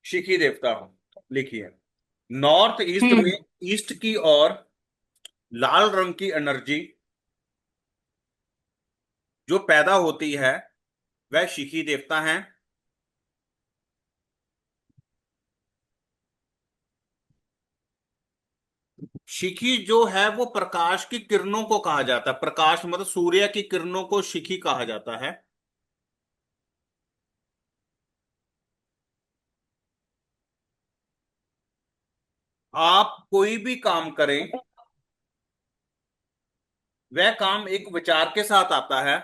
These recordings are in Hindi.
शिखी देवता हो। लिखिए, नॉर्थ ईस्ट में, हम्म। ईस्ट की ओर लाल रंग की एनर्जी जो पैदा होती है वह शिखी देवता है। शिखी जो है वो प्रकाश की किरणों को कहा जाता है। प्रकाश मतलब सूर्य की किरणों को शिखी कहा जाता है। आप कोई भी काम करें, वह काम एक विचार के साथ आता है।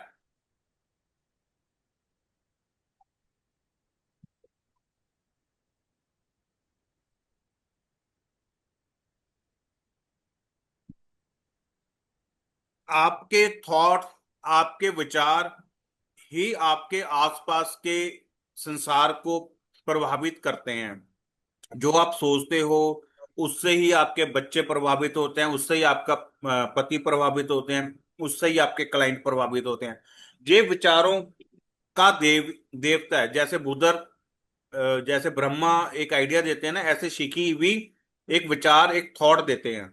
आपके थॉट, आपके विचार ही आपके आसपास के संसार को प्रभावित करते हैं। जो आप सोचते हो उससे ही आपके बच्चे प्रभावित होते हैं, उससे ही आपका पति प्रभावित होते हैं, उससे ही आपके क्लाइंट प्रभावित होते हैं। ये विचारों का देवता है। जैसे बुधर, जैसे ब्रह्मा एक आइडिया देते हैं ना, ऐसे शिखी भी एक विचार, एक थॉट देते हैं।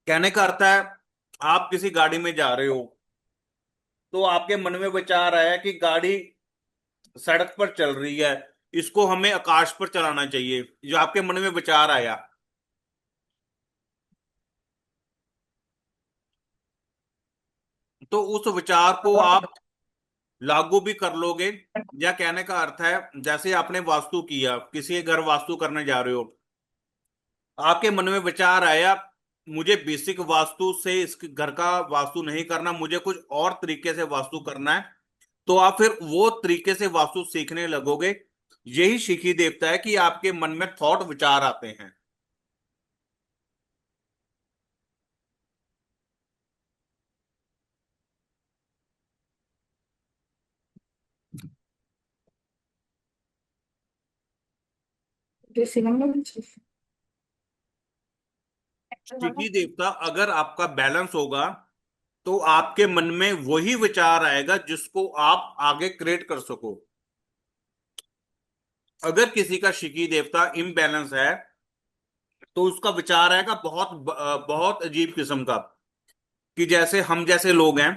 कहने का अर्थ है, आप किसी गाड़ी में जा रहे हो तो आपके मन में विचार आया कि गाड़ी सड़क पर चल रही है, इसको हमें आकाश पर चलाना चाहिए। जो आपके मन में विचार आया, तो उस विचार को आप लागू भी कर लोगे। या कहने का अर्थ है, जैसे आपने वास्तु किया, किसी घर वास्तु करने जा रहे हो, आपके मन में विचार आया मुझे बेसिक वास्तु से इस घर का वास्तु नहीं करना, मुझे कुछ और तरीके से वास्तु करना है। तो आप फिर वो तरीके से वास्तु सीखने लगोगे। यही शिखी देवता है कि आपके मन में थॉट, विचार आते हैं। शिखी देवता अगर आपका बैलेंस होगा तो आपके मन में वही विचार आएगा जिसको आप आगे क्रिएट कर सको। अगर किसी का शिखी देवता इम्बैलेंस है तो उसका विचार आएगा बहुत बहुत अजीब किस्म का। कि जैसे हम जैसे लोग हैं,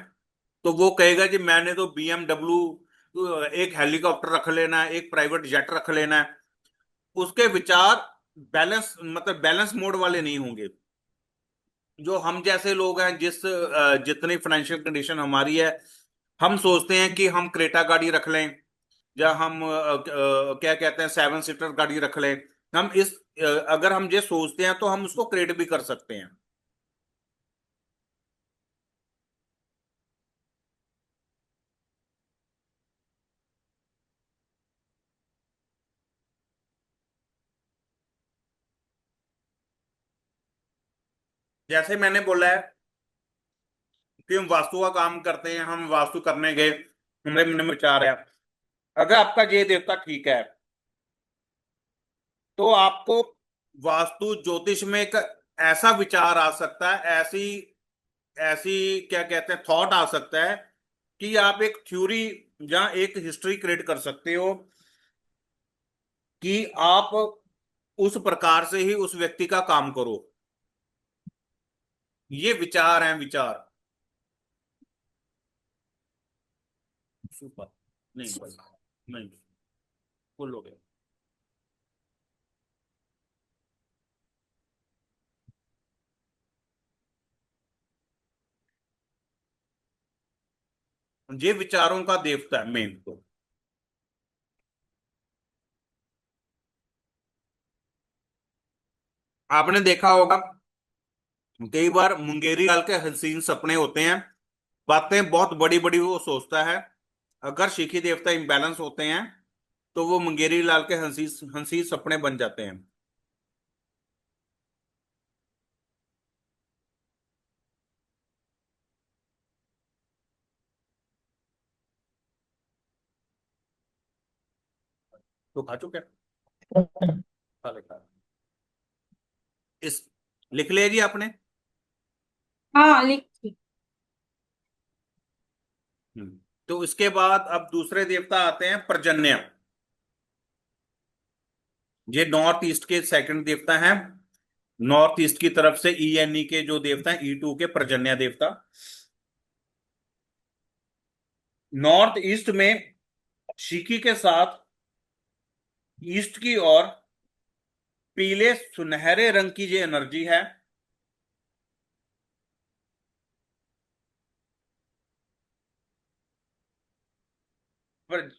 तो वो कहेगा कि मैंने तो BMW, एक हेलीकॉप्टर रख लेना है, एक प्राइवेट जेट रख लेना है। उसके विचार बैलेंस मतलब बैलेंस मोड वाले नहीं होंगे। जो हम जैसे लोग हैं, जितनी फाइनेंशियल कंडीशन हमारी है, हम सोचते हैं कि हम क्रेटा गाड़ी रख लें, या हम क्या कहते हैं 7 सीटर गाड़ी रख लें। हम अगर हम ये सोचते हैं तो हम उसको क्रिएट भी कर सकते हैं। जैसे मैंने बोला है कि हम वास्तु का काम करते हैं, हम वास्तु करने गए, हमारे मन में विचार है। अगर आपका ये देवता ठीक है तो आपको वास्तु ज्योतिष में एक ऐसा विचार आ सकता है, ऐसी ऐसी क्या कहते हैं थॉट आ सकता है कि आप एक थ्योरी या एक हिस्ट्री क्रिएट कर सकते हो कि आप उस प्रकार से ही उस व्यक्ति का काम करो। ये विचार हैं, विचार। सुपर। नहीं भाई, नहीं, फुल हो गया। ये विचारों का देवता है मेन तो। आपने देखा होगा कई बार मुंगेरी लाल के हसीन सपने होते हैं, बातें बहुत बड़ी बड़ी वो सोचता है। अगर शिखी देवता इम्बैलेंस होते हैं तो वो मुंगेरी लाल के हंसी हंसी सपने बन जाते हैं। तो खा चुके हैं? खा ले, खा ले। इस लिख लिया जी आपने? हाँ लिखी। हम्म। तो इसके बाद अब दूसरे देवता आते हैं पर्जन्य। ये नॉर्थ ईस्ट के सेकंड देवता हैं। नॉर्थ ईस्ट की तरफ से ईएनई के जो देवता हैं, ई2 के पर्जन्य देवता। नॉर्थ ईस्ट में शिकी के साथ ईस्ट की ओर पीले सुनहरे रंग की जो एनर्जी है, पर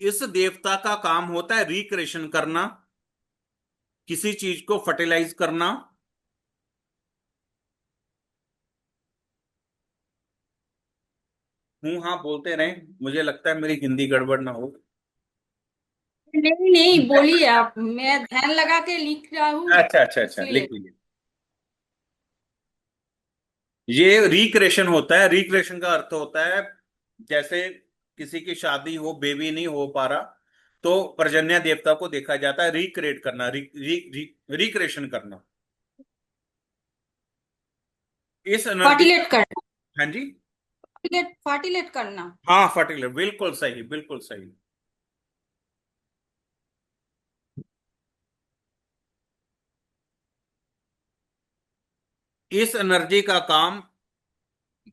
इस देवता का काम होता है रिक्रिएशन करना, किसी चीज को फर्टिलाइज करना। हूं हाँ बोलते रहे, मुझे लगता है मेरी हिंदी गड़बड़ ना हो। नहीं नहीं, बोलिए आप, मैं ध्यान लगा के लिख रहा हूँ, अच्छा अच्छा अच्छा, इसलिए। लिख लीजिए। ये रिक्रिएशन होता है। रिक्रिएशन का अर्थ होता है जैसे किसी की शादी हो, बेबी नहीं हो पा रहा, तो पर्जन्य देवता को देखा जाता है रिक्रिएट करना, रिक्रिएशन करना। इस एनर्जी। फर्टिलेट करना। हाँ जी। फर्टिलेट करना। हाँ फर्टिलाइजर, बिल्कुल सही, बिल्कुल सही। इस एनर्जी का काम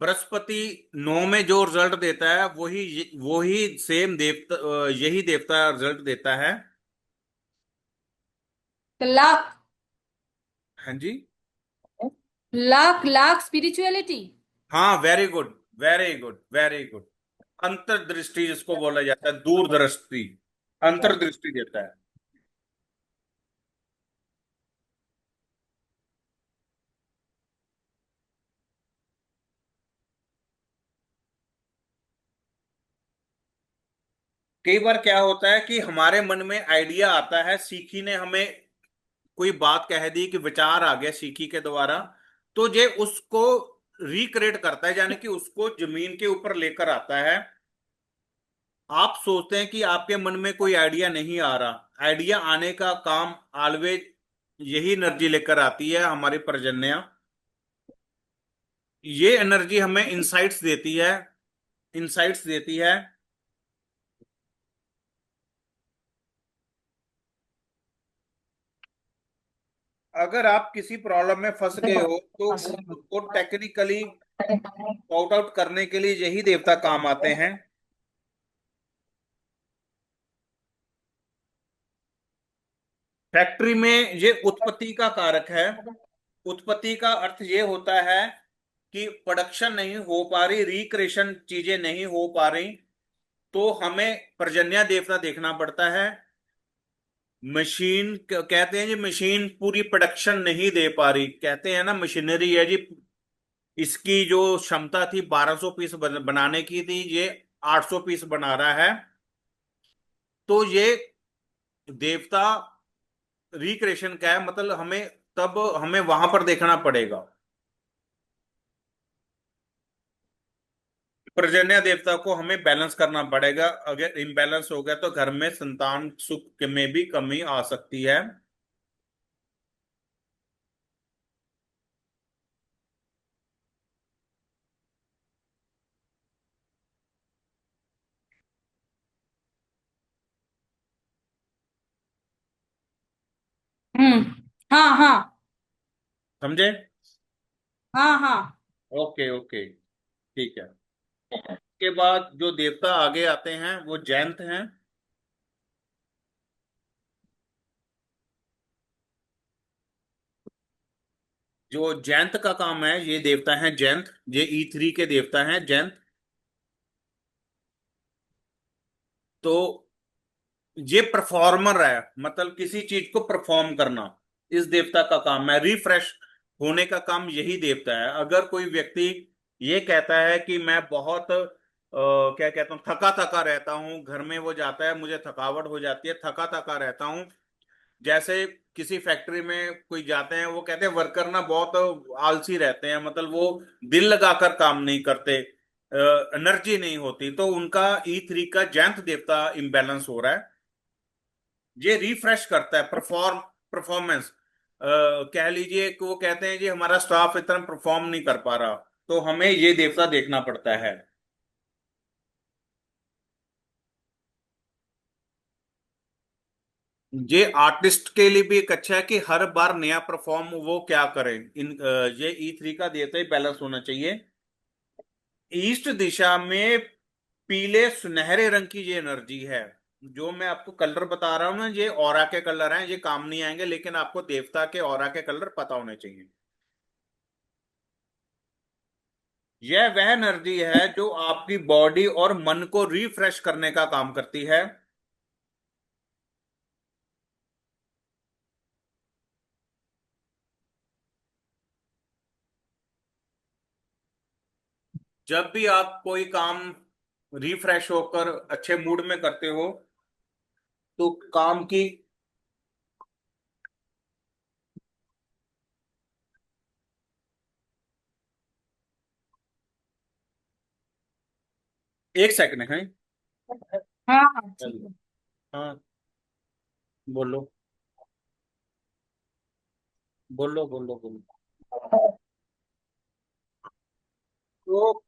बृहस्पति 9 में जो रिजल्ट देता है, वही सेम देवता, यही देवता रिजल्ट देता है। तो लाख, हाँ जी। लाख लाख स्पिरिचुअलिटी। हाँ very good, very good, very good. अंतर्दृष्टि जिसको बोला जाता है, दूरदृष्टि, अंतर्दृष्टि देता है। कई बार क्या होता है कि हमारे मन में आइडिया आता है, सीखी ने हमें कोई बात कह दी, कि विचार आ गया सीखी के द्वारा, तो ये उसको रिक्रिएट करता है, यानी कि उसको जमीन के ऊपर लेकर आता है। आप सोचते हैं कि आपके मन में कोई आइडिया नहीं आ रहा, आइडिया आने का काम ऑलवेज यही एनर्जी लेकर आती है, हमारी पर्जन्या। ये एनर्जी हमें इंसाइट्स देती है, इंसाइट्स देती है। अगर आप किसी प्रॉब्लम में फंस गए हो, तो उसको टेक्निकली सॉर्ट आउट करने के लिए यही देवता काम आते हैं। फैक्ट्री में ये उत्पत्ति का कारक है। उत्पत्ति का अर्थ ये होता है कि प्रोडक्शन नहीं हो पा रही, रिक्रिएशन चीजें नहीं हो पा रही, तो हमें पर्जन्य देवता देखना पड़ता है। मशीन कहते हैं जी, मशीन पूरी प्रोडक्शन नहीं दे पा रही, कहते हैं ना मशीनरी है जी, इसकी जो क्षमता थी 1200 पीस बनाने की थी, ये 800 पीस बना रहा है। तो ये देवता रिक्रिएशन का है, मतलब हमें तब हमें वहां पर देखना पड़ेगा। पर्जन्य देवता को हमें बैलेंस करना पड़ेगा, अगर इम्बैलेंस हो गया तो घर में संतान सुख में भी कमी आ सकती है। हम्म। हाँ हाँ। समझे? हाँ हाँ। ओके ओके, ठीक है। के बाद जो देवता आगे आते हैं वो जयंत हैं। जो जयंत का काम है, ये देवता हैं जयंत, ये E3 के देवता हैं जयंत। तो ये परफॉर्मर है, मतलब किसी चीज को परफॉर्म करना इस देवता का काम है। रिफ्रेश होने का काम यही देवता है। अगर कोई व्यक्ति ये कहता है कि मैं बहुत क्या कहता हूँ, थका थका रहता हूँ, घर में वो जाता है, मुझे थकावट हो जाती है, थका थका रहता हूँ, जैसे किसी फैक्ट्री में कोई जाते हैं, वो कहते हैं वर्कर ना बहुत आलसी रहते हैं, मतलब वो दिल लगाकर काम नहीं करते, एनर्जी नहीं होती, तो उनका E3 का जयंत देवता इम्बैलेंस हो रहा है। ये रिफ्रेश करता है परफॉर्मेंस। कह लीजिए कि वो कहते हैं जी हमारा स्टाफ इतना परफॉर्म नहीं कर पा रहा, तो हमें ये देवता देखना पड़ता है। ये आर्टिस्ट के लिए भी एक अच्छा है कि हर बार नया परफॉर्म वो क्या करें। ये E3 का देवता ही बैलेंस होना चाहिए। ईस्ट दिशा में पीले सुनहरे रंग की ये एनर्जी है। जो मैं आपको कलर बता रहा हूं ना, ये ऑरा के कलर हैं, ये काम नहीं आएंगे, लेकिन आपको देवता के ऑरा के कलर पता होने चाहिए। यह वह एनर्जी है जो आपकी बॉडी और मन को रिफ्रेश करने का काम करती है। जब भी आप कोई काम रिफ्रेश होकर अच्छे मूड में करते हो, तो काम की, एक सेकंड है। हाँ हाँ ठीक है। हाँ, बोलो बोलो बोलो बोलो। तो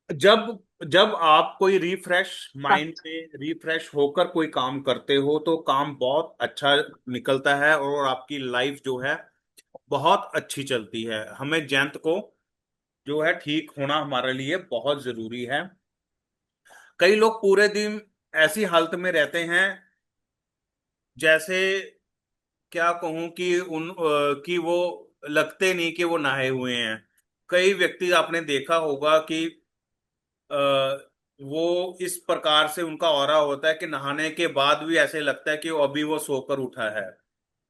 जब जब आप कोई रिफ्रेश माइंड में रिफ्रेश होकर कोई काम करते हो, तो काम बहुत अच्छा निकलता है और आपकी लाइफ जो है बहुत अच्छी चलती है। हमें जयंत को जो है ठीक होना हमारे लिए बहुत जरूरी है। कई लोग पूरे दिन ऐसी हालत में रहते हैं, जैसे क्या कहूं कि कि वो लगते नहीं कि वो नहाए हुए हैं। कई व्यक्ति आपने देखा होगा कि अ, वो इस प्रकार से उनका ऑरा होता है कि नहाने के बाद भी ऐसे लगता है कि वो अभी वो सोकर उठा है,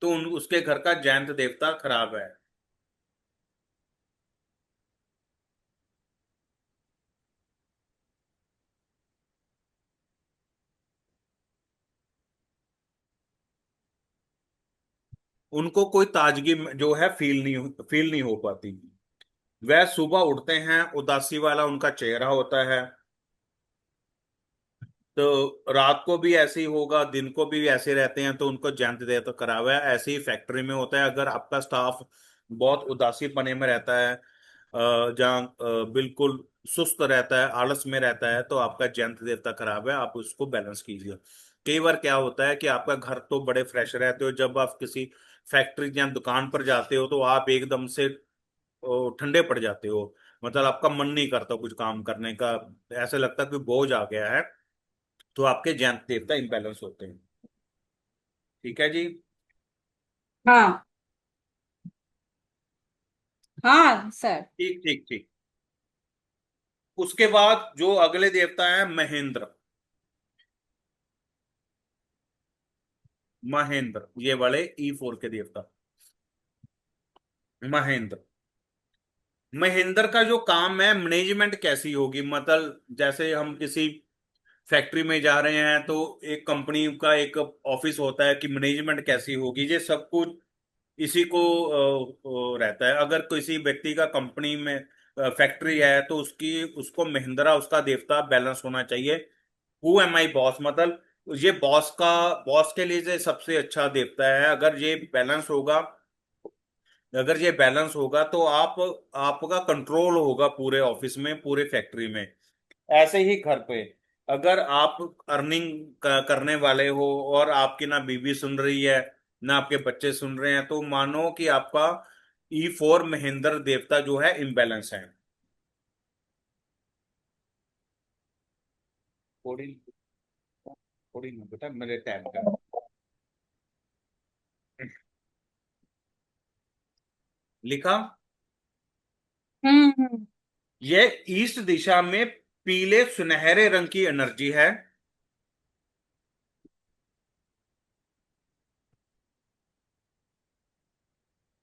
तो उसके घर का जयंत देवता खराब है। उनको कोई ताजगी जो है फील नहीं हो पाती। वह सुबह उठते हैं, उदासी वाला उनका चेहरा होता है। तो रात को भी ऐसे ही होगा, दिन को भी ऐसे रहते हैं, तो उनको जयंत दे तो करा हुआ है। ऐसे ही फैक्ट्री में होता है, अगर आपका स्टाफ बहुत उदासी पने में रहता है, जहाँ बिल्कुल सुस्त रहता है, आलस में रहता है, तो आपका जयंत देवता खराब है, आप उसको बैलेंस कीजिए। कई बार क्या होता है कि आपका घर तो बड़े फ्रेश रहते हो, जब आप किसी फैक्ट्री या दुकान पर जाते हो तो आप एकदम से ठंडे पड़ जाते हो। मतलब आपका मन नहीं करता कुछ काम करने का, ऐसा लगता है कि बोझ आ गया है। तो आपके ज्ञान देवता इम्बैलेंस होते हैं। ठीक है जी। हाँ हाँ सर। ठीक ठीक ठीक। उसके बाद जो अगले देवता है महेंद्र। महेंद्र ये वाले E4 के देवता महेंद्र। महेंद्र का जो काम है, मैनेजमेंट कैसी होगी, मतलब जैसे हम किसी फैक्ट्री में जा रहे हैं, तो एक कंपनी का एक ऑफिस होता है कि मैनेजमेंट कैसी होगी, ये सब कुछ इसी को रहता है। अगर किसी व्यक्ति का कंपनी में फैक्ट्री है, तो उसकी उसको महिंद्रा उसका देवता बैलेंस होना चाहिए। हु एम आई बॉस, मतलब ये बॉस के लिए ये सबसे अच्छा देवता है। अगर ये बैलेंस होगा तो आपका कंट्रोल होगा पूरे ऑफिस में, पूरे फैक्ट्री में। ऐसे ही घर पे अगर आप अर्निंग करने वाले हो, और आपकी ना बीवी सुन रही है, ना आपके बच्चे सुन रहे हैं, तो मानो कि आपका E4 महेंद्र देवता जो है इम्बैलेंस है। थोड़ी थोड़ी ना बेटा, मेरे टैब का लिखा। हम्म। यह ईस्ट दिशा में पीले सुनहरे रंग की एनर्जी है।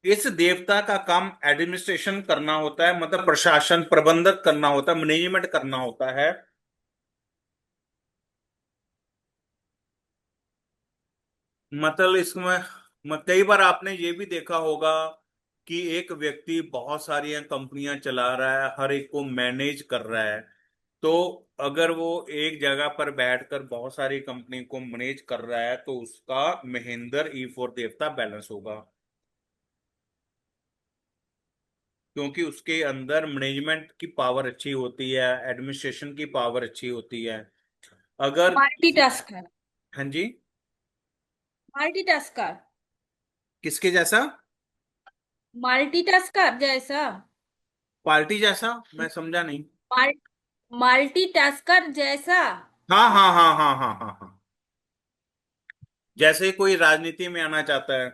इस देवता का काम एडमिनिस्ट्रेशन करना होता है, मतलब प्रशासन प्रबंधक करना होता है, मैनेजमेंट करना होता है। मतलब इसमें कई बार आपने ये भी देखा होगा कि एक व्यक्ति बहुत सारी कंपनियां चला रहा है, हर एक को मैनेज कर रहा है। तो अगर वो एक जगह पर बैठकर बहुत सारी कंपनी को मैनेज कर रहा है तो उसका महेंद्र ई4 देवता बैलेंस होगा, क्योंकि उसके अंदर मैनेजमेंट की पावर अच्छी होती है, एडमिनिस्ट्रेशन की पावर अच्छी होती है। अगर मल्टीटास्कर। हाँ जी। मल्टीटास्कर। किसके जैसा? मल्टीटास्कर जैसा। पार्टी जैसा? मैं समझा नहीं। मल, मल्टीटास्कर जैसा। हाँ हाँ हाँ हाँ हाँ हाँ हाँ। जैसे कोई राजनीति में आना चाहता है,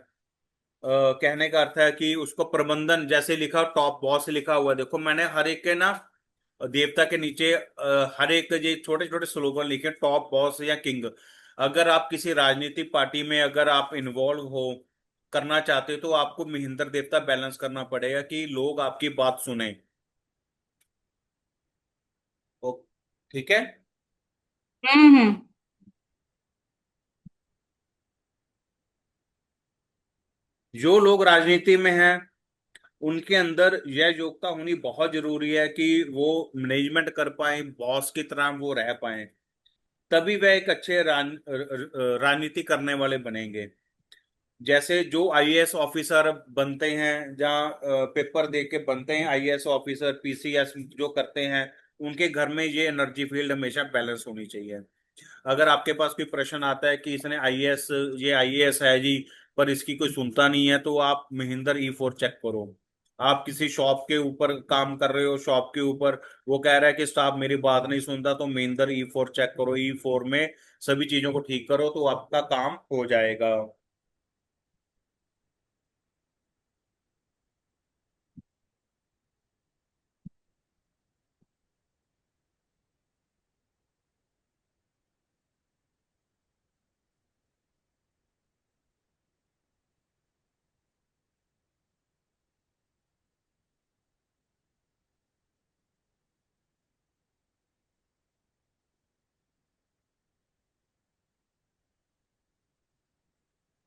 कहने का अर्थ है कि उसको प्रबंधन, जैसे लिखा टॉप बॉस लिखा हुआ है, देखो मैंने हर एक के ना देवता के नीचे हर एक ये छोटे छोटे स्लोगन लिखे, टॉप बॉस या किंग। अगर आप किसी राजनीतिक पार्टी में अगर आप इन्वॉल्व हो करना चाहते हो तो आपको महेंद्र देवता बैलेंस करना पड़ेगा कि लोग आपकी बात सुने। ओ, ठीक है। हम्म। जो लोग राजनीति में हैं उनके अंदर यह योग्यता होनी बहुत जरूरी है कि वो मैनेजमेंट कर पाए, बॉस की तरह वो रह पाए, तभी वह एक अच्छे राजनीति करने वाले बनेंगे। जैसे जो आईएएस ऑफिसर बनते हैं, जहाँ पेपर दे के बनते हैं आईएएस ऑफिसर, पीसीएस जो करते हैं, उनके घर में ये एनर्जी फील्ड हमेशा बैलेंस होनी चाहिए। अगर आपके पास कोई प्रश्न आता है कि इसने आईएएस, ये आईएएस है जी, पर इसकी कोई सुनता नहीं है, तो आप महेंद्र ई4 चेक करो। आप किसी शॉप के ऊपर काम कर रहे हो, शॉप के ऊपर वो कह रहा है कि स्टाफ मेरी बात नहीं सुनता, तो महेंद्र ई4 चेक करो, ई4 में सभी चीजों को ठीक करो तो आपका काम हो जाएगा।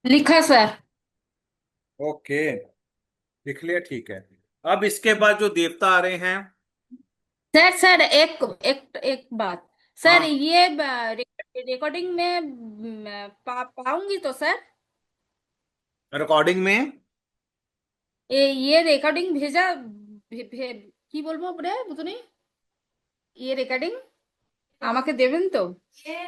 लिखा सर। ओके, लिख लिया, ठीक है। अब इसके बाद जो देवता आ रहे हैं। सर सर एक एक एक बात। सर हाँ, ये रिकॉर्डिंग में पाऊंगी तो सर? रिकॉर्डिंग में। ये रिकॉर्डिंग भेजा কি বলবো রে বুঝুনি? ये रिकॉर्डिंग আমাকে देवें तो? ये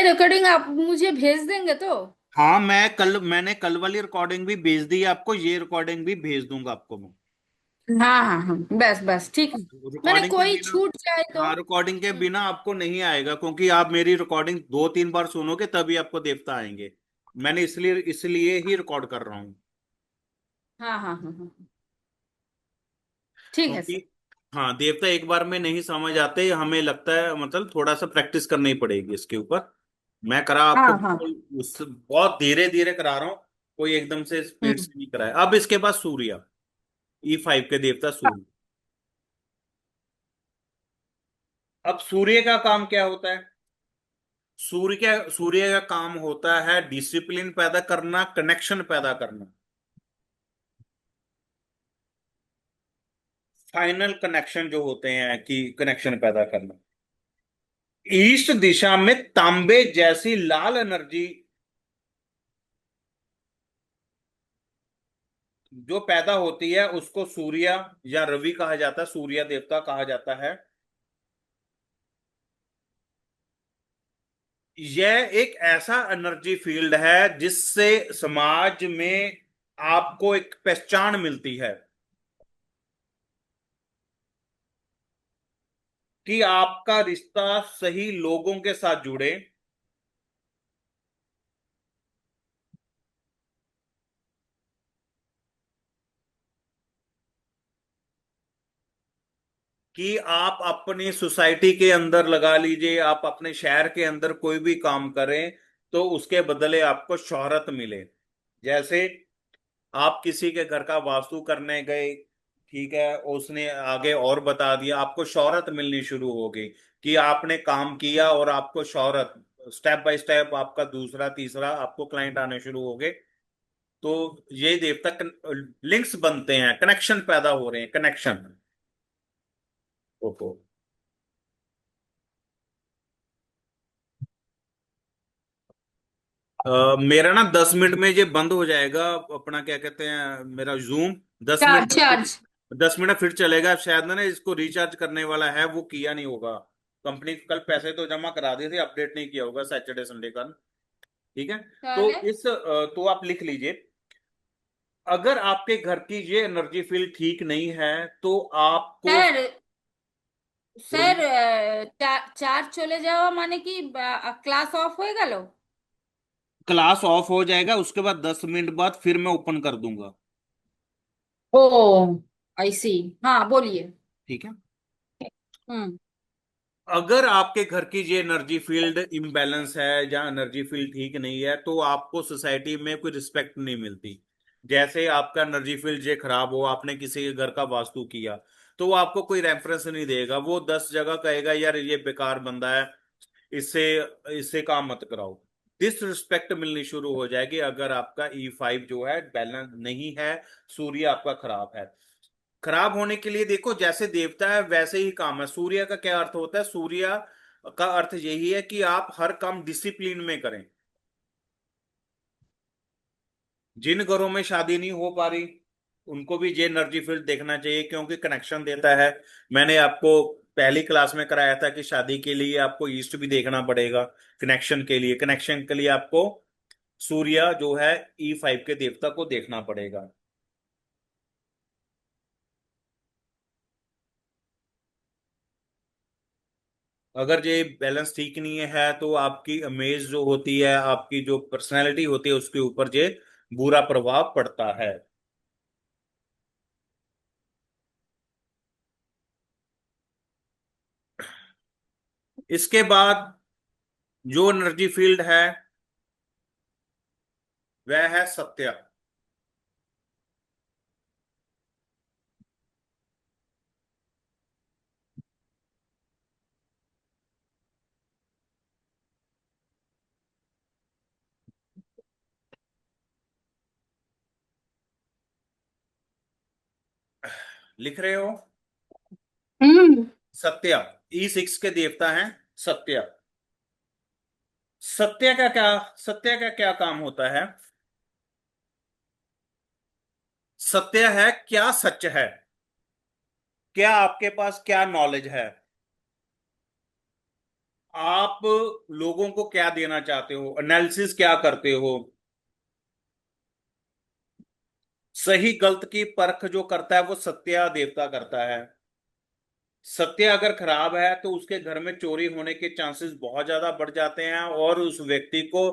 रिकॉर्डिंग आप मुझे भेज देंगे तो? हाँ, मैंने कल वाली रिकॉर्डिंग भी भेज दी है आपको, ये रिकॉर्डिंग भी भेज दूंगा आपको मैं। हाँ हाँ हाँ, बस बस ठीक है। मैंने रिकॉर्डिंग के कोई बिना, छूट जाए तो? हाँ रिकॉर्डिंग के बिना आपको नहीं आएगा, क्योंकि आप मेरी रिकॉर्डिंग 2-3 बार सुनोगे तभी आपको देवता आएंगे। मैंने इसलिए इसलिए ही रिकॉर्ड कर रहा हूँ। हाँ हाँ हाँ हाँ। ठीक है क्योंकि सर। हाँ, देवता एक बार में नहीं समझ आते, हमें लगता है मतलब थोड़ा सा प्रैक्टिस करनी पड़ेगी इसके ऊपर। मैं करा आपको हाँ हाँ। बिल्कुल उस बहुत धीरे धीरे करा रहा हूँ, कोई एकदम से स्पीड हम्म। से नहीं कराया। अब इसके बाद सूर्य, ई5 के देवता सूर्य। अब सूर्य का काम क्या होता है? सूर्य का काम होता है डिसिप्लिन पैदा करना, कनेक्शन पैदा करना, फाइनल कनेक्शन जो होते हैं कि कनेक्शन पैदा करना। ईस्ट दिशा में तांबे जैसी लाल एनर्जी जो पैदा होती है उसको सूर्य या रवि कहा जाता है, सूर्य देवता कहा जाता है। यह एक ऐसा एनर्जी फील्ड है जिससे समाज में आपको एक पहचान मिलती है कि आपका रिश्ता सही लोगों के साथ जुड़े, कि आप अपनी सोसाइटी के अंदर लगा लीजिए, आप अपने शहर के अंदर कोई भी काम करें तो उसके बदले आपको शोहरत मिले। जैसे आप किसी के घर का वास्तु करने गए, ठीक है, उसने आगे और बता दिया, आपको शोहरत मिलनी शुरू हो गई कि आपने काम किया और आपको शोहरत, स्टेप बाय स्टेप आपका दूसरा तीसरा आपको क्लाइंट आने शुरू हो गए। तो ये देवता लिंक्स बनते हैं, कनेक्शन पैदा हो रहे हैं, कनेक्शन। ओहो। मेरा ना 10 मिनट में ये बंद हो जाएगा, अपना क्या कहते हैं, मेरा जूम। दस चार्ज मिनट चार्ज। 10 मिनट फिर चलेगा शायद ना, इसको रिचार्ज करने वाला है, वो किया नहीं होगा। कंपनी कल पैसे तो जमा करा दिए थे, अपडेट नहीं किया होगा सैटरडे संडे का। ठीक है। तो चले। तो आप लिख लीजिए, अगर आपके घर की ये एनर्जी फील्ड ठीक नहीं है तो आपको। স্যার, স্যার, बोलिए। চার্জ চলে যাওয়া মানে কি ক্লাস অফ হয়ে গেল? क्लास ऑफ हो जाएगा, उसके बाद 10 मिनट बाद फिर मैं ओपन कर दूंगा। ओ, आई सी। हाँ, बोलिए। ठीक है। हम्म। अगर आपके घर की ये एनर्जी फील्ड इम्बैलेंस है या एनर्जी फील्ड ठीक नहीं है तो आपको सोसाइटी में कोई रिस्पेक्ट नहीं मिलती। जैसे आपका एनर्जी फील्ड ये खराब हो, आपने किसी के घर का वास्तु किया, तो वो आपको कोई रेफरेंस नहीं देगा, वो 10 जगह कहेगा यार ये बेकार बंदा है, इससे इससे काम मत कराओ। डिसरिस्पेक्ट मिलनी शुरू हो जाएगी अगर आपका E5 जो है बैलेंस नहीं है, सूर्य आपका खराब है। खराब होने के लिए देखो, जैसे देवता है वैसे ही काम है। सूर्य का क्या अर्थ होता है? सूर्य का अर्थ यही है कि आप हर काम डिसिप्लिन में करें। जिन घरों में शादी नहीं हो पा रही उनको भी ये एनर्जी फील्ड देखना चाहिए, क्योंकि कनेक्शन देता है। मैंने आपको पहली क्लास में कराया था कि शादी के लिए आपको ईस्ट भी देखना पड़ेगा, कनेक्शन के लिए आपको सूर्य जो है E5 के देवता को देखना पड़ेगा। अगर ये बैलेंस ठीक नहीं है तो आपकी इमेज जो होती है, आपकी जो पर्सनैलिटी होती है, उसके ऊपर ये बुरा प्रभाव पड़ता है। इसके बाद जो एनर्जी फील्ड है वह है सत्य। लिख रहे हो? हम्म। सत्य। E6 के देवता हैं सत्य। सत्य का क्या काम होता है? सत्य है क्या सच है, क्या आपके पास क्या नॉलेज है, आप लोगों को क्या देना चाहते हो, एनालिसिस क्या करते हो। सही गलत की परख जो करता है वो सत्या देवता करता है। सत्य अगर खराब है तो उसके घर में चोरी होने के चांसेस बहुत ज्यादा बढ़ जाते हैं, और उस व्यक्ति को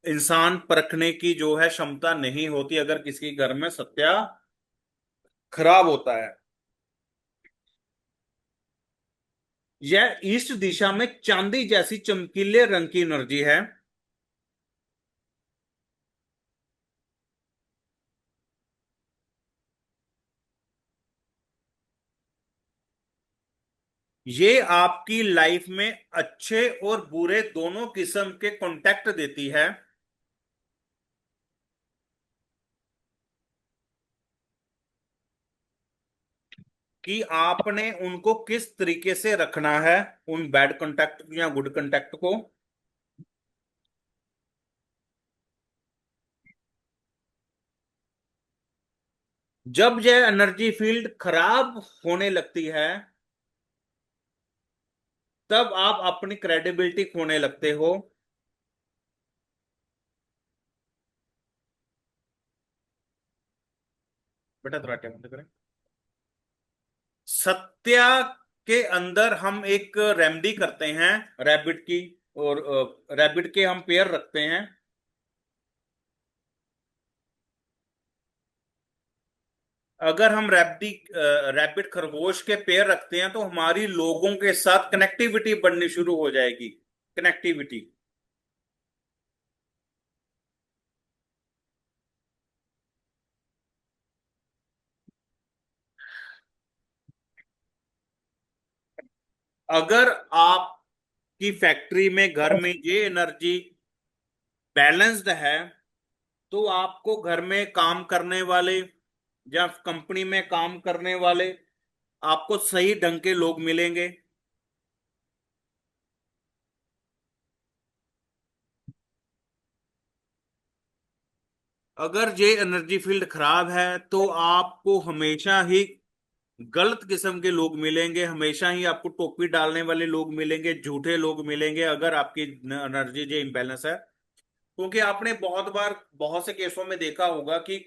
इंसान परखने की जो है क्षमता नहीं होती अगर किसी घर में सत्या खराब होता है। यह ईस्ट दिशा में चांदी जैसी चमकीले रंग की एनर्जी है। ये आपकी लाइफ में अच्छे और बुरे दोनों किस्म के कॉन्टेक्ट देती है। कि आपने उनको किस तरीके से रखना है, उन बैड कॉन्टेक्ट या गुड कॉन्टेक्ट को। जब यह एनर्जी फील्ड खराब होने लगती है तब आप अपनी क्रेडिबिलिटी खोने लगते हो। बेटा थोड़ा क्या बंद करें। सत्या के अंदर हम एक रेमेडी करते हैं रैबिट की, और रैबिट के हम पेयर रखते हैं। अगर हम रैबिट खरगोश के पेयर रखते हैं तो हमारी लोगों के साथ कनेक्टिविटी बढ़नी शुरू हो जाएगी। कनेक्टिविटी। अगर आप कि फैक्ट्री में, घर में ये एनर्जी बैलेंस्ड है, तो आपको घर में काम करने वाले या कंपनी में काम करने वाले आपको सही ढंग के लोग मिलेंगे। अगर ये एनर्जी फील्ड खराब है तो आपको हमेशा ही गलत किस्म के लोग मिलेंगे, हमेशा ही आपको टोपी डालने वाले लोग मिलेंगे, झूठे लोग मिलेंगे, अगर आपकी एनर्जी जो इम्बैलेंस है। क्योंकि आपने बहुत बार बहुत से केसों में देखा होगा कि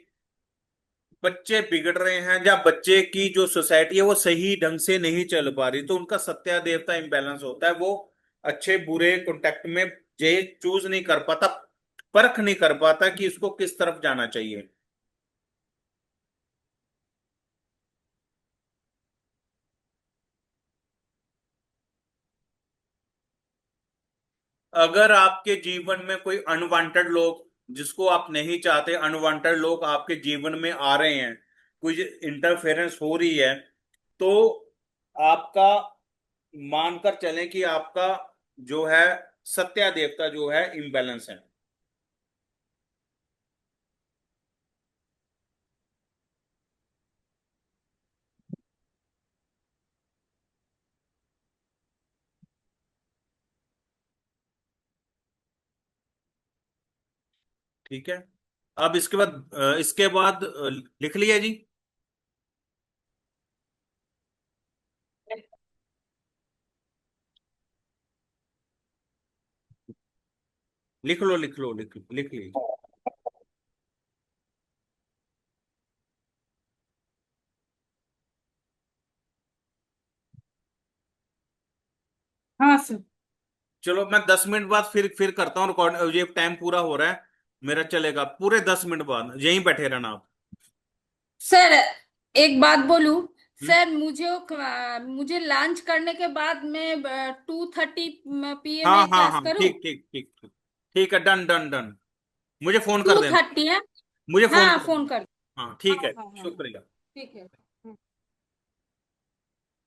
बच्चे बिगड़ रहे हैं, या बच्चे की जो सोसाइटी है वो सही ढंग से नहीं चल पा रही, तो उनका सत्या देवता इम्बैलेंस होता है। वो अच्छे बुरे कॉन्टेक्ट में ये चूज नहीं कर पाता, परख नहीं कर पाता कि इसको किस तरफ जाना चाहिए। अगर आपके जीवन में कोई अनवांटेड लोग, जिसको आप नहीं चाहते, अनवांटेड लोग आपके जीवन में आ रहे हैं, कुछ इंटरफेरेंस हो रही है, तो आपका मानकर चलें कि आपका जो है सत्या देवता जो है इम्बैलेंस है। ठीक है। अब इसके बाद लिख लिया जी। लिख लो लिख लो लिख लीजिए। हाँ सर। चलो मैं 10 मिनट बाद फिर करता हूँ रिकॉर्ड, ये टाइम पूरा हो रहा है मेरा, चलेगा पूरे 10 मिनट बाद यहीं बैठे रहना आप। सर एक बात बोलूं। हम्म? सर मुझे लंच करने के बाद में 2:30 PM हाँ में हाँ क्लास हाँ, करूं। ठीक ठीक ठीक ठीक। ठीक है, डन डन डन। मुझे फोन कर टू देना। थर्टी है। मुझे फोन हाँ कर फोन कर। देना, हाँ हाँ ठीक है। हाँ हाँ। शुक्रिया। ठीक है।